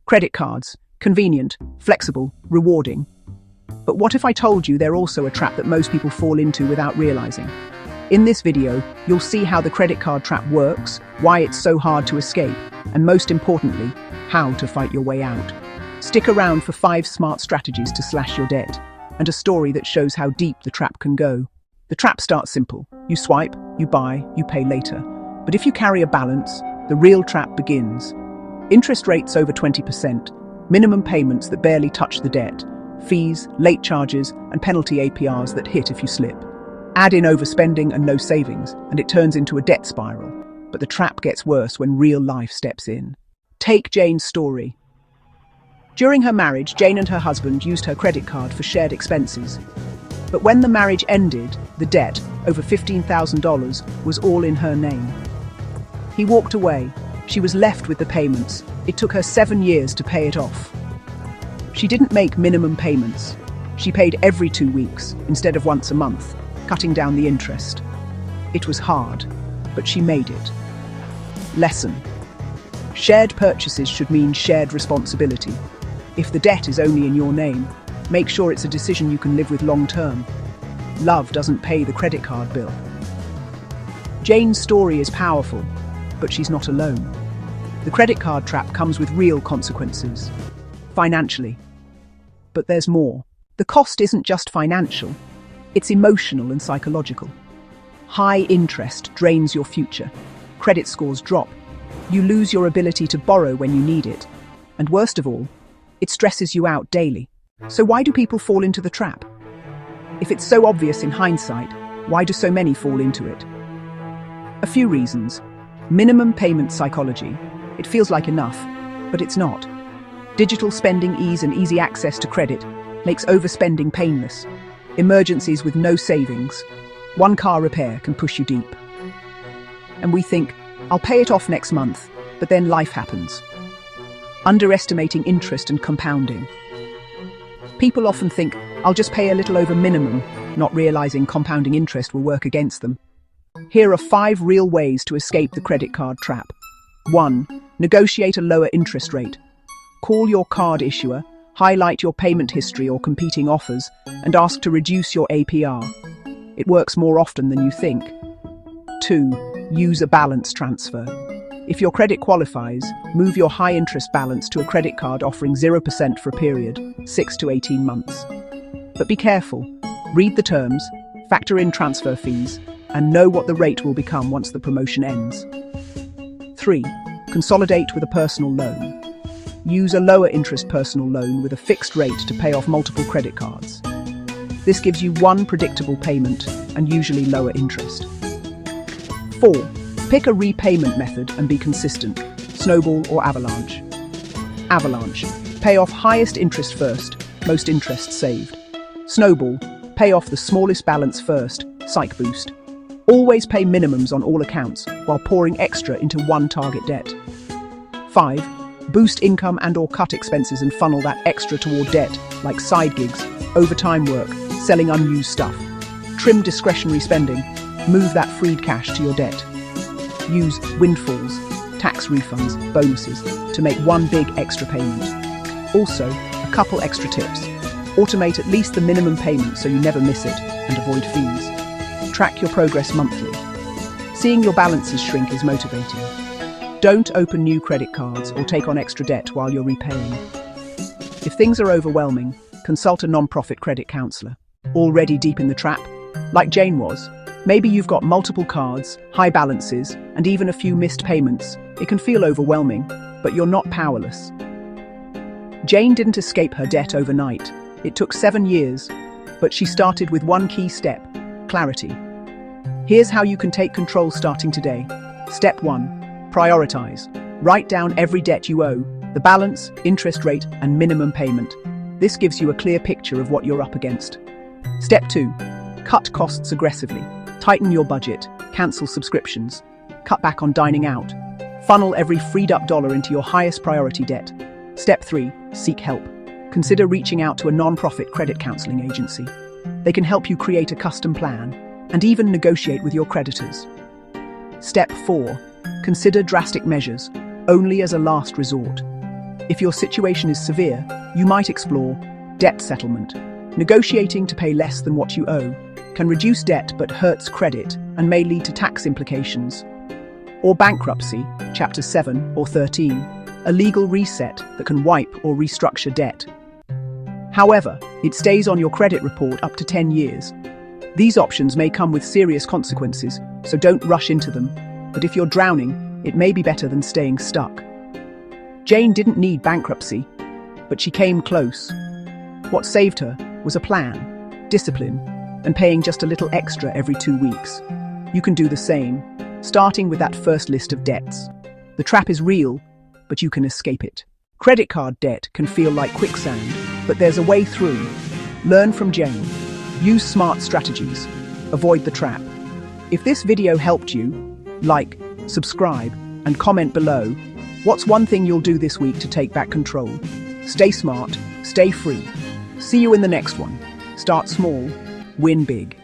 Credit cards. Convenient, flexible, rewarding. But what if I told you they're also a trap that most people fall into without realizing? In this video, you'll see how the credit card trap works, why it's so hard to escape, and most importantly, how to fight your way out. Stick around for 5 smart strategies to slash your debt, and a story that shows how deep the trap can go. The trap starts simple. You swipe, you buy, you pay later. But if you carry a balance, the real trap begins. Interest rates over 20%, minimum payments that barely touch the debt, fees, late charges, and penalty APRs that hit if you slip. Add in overspending and no savings, and it turns into a debt spiral. But the trap gets worse when real life steps in. Take Jane's story. During her marriage, Jane and her husband used her credit card for shared expenses. But when the marriage ended, the debt, over $15,000, was all in her name. He walked away. She was left with the payments. It took her 7 years to pay it off. She didn't make minimum payments. She paid every 2 weeks instead of once a month, cutting down the interest. It was hard, but she made it. Lesson. Shared purchases should mean shared responsibility. If the debt is only in your name, make sure it's a decision you can live with long term. Love doesn't pay the credit card bill. Jane's story is powerful, but she's not alone. The credit card trap comes with real consequences. Financially. But there's more. The cost isn't just financial, it's emotional and psychological. High interest drains your future. Credit scores drop. You lose your ability to borrow when you need it. And worst of all, it stresses you out daily. So why do people fall into the trap? If it's so obvious in hindsight, why do so many fall into it? A few reasons. Minimum payment psychology. It feels like enough, but it's not. Digital spending ease and easy access to credit makes overspending painless. Emergencies with no savings. One car repair can push you deep. And we think, I'll pay it off next month, but then life happens. Underestimating interest and compounding. People often think, I'll just pay a little over minimum, not realizing compounding interest will work against them. Here are 5 real ways to escape the credit card trap. 1. Negotiate a lower interest rate. Call your card issuer, highlight your payment history or competing offers, and ask to reduce your APR. It works more often than you think. 2. Use a balance transfer. If your credit qualifies, move your high-interest balance to a credit card offering 0% for a period, 6 to 18 months. But be careful. Read the terms, factor in transfer fees, and know what the rate will become once the promotion ends. 3. Consolidate with a personal loan. Use a lower-interest personal loan with a fixed rate to pay off multiple credit cards. This gives you one predictable payment and usually lower interest. 4. Pick a repayment method and be consistent. Snowball or avalanche. Avalanche. Pay off highest interest first, most interest saved. Snowball. Pay off the smallest balance first, psych boost. Always pay minimums on all accounts while pouring extra into one target debt. 5. Boost income and/or cut expenses and funnel that extra toward debt, like side gigs, overtime work, selling unused stuff. Trim discretionary spending. Move that freed cash to your debt. Use windfalls, tax refunds, bonuses to make one big extra payment. Also, a couple extra tips. Automate at least the minimum payment so you never miss it and avoid fees. Track your progress monthly. Seeing your balances shrink is motivating. Don't open new credit cards or take on extra debt while you're repaying. If things are overwhelming, consult a non-profit credit counselor. Already deep in the trap? Like Jane was. Maybe you've got multiple cards, high balances, and even a few missed payments. It can feel overwhelming, but you're not powerless. Jane didn't escape her debt overnight. It took 7 years, but she started with one key step: clarity. Here's how you can take control starting today. Step 1. Prioritize. Write down every debt you owe, the balance, interest rate, and minimum payment. This gives you a clear picture of what you're up against. Step 2. Cut costs aggressively. Tighten your budget, cancel subscriptions, cut back on dining out. Funnel every freed up dollar into your highest priority debt. Step 3. Seek help. Consider reaching out to a non-profit credit counseling agency. They can help you create a custom plan and even negotiate with your creditors. Step 4. Consider drastic measures, only as a last resort. If your situation is severe, you might explore debt settlement. Negotiating to pay less than what you owe can reduce debt but hurts credit and may lead to tax implications. Or bankruptcy, Chapter 7 or 13, a legal reset that can wipe or restructure debt. However, it stays on your credit report up to 10 years. These options may come with serious consequences, so don't rush into them. But if you're drowning, it may be better than staying stuck. Jane didn't need bankruptcy, but she came close. What saved her was a plan, discipline, and paying just a little extra every 2 weeks. You can do the same, starting with that first list of debts. The trap is real, but you can escape it. Credit card debt can feel like quicksand, but there's a way through. Learn from Jane. Use smart strategies. Avoid the trap. If this video helped you, like, subscribe, and comment below. What's one thing you'll do this week to take back control? Stay smart, stay free. See you in the next one. Start small, win big.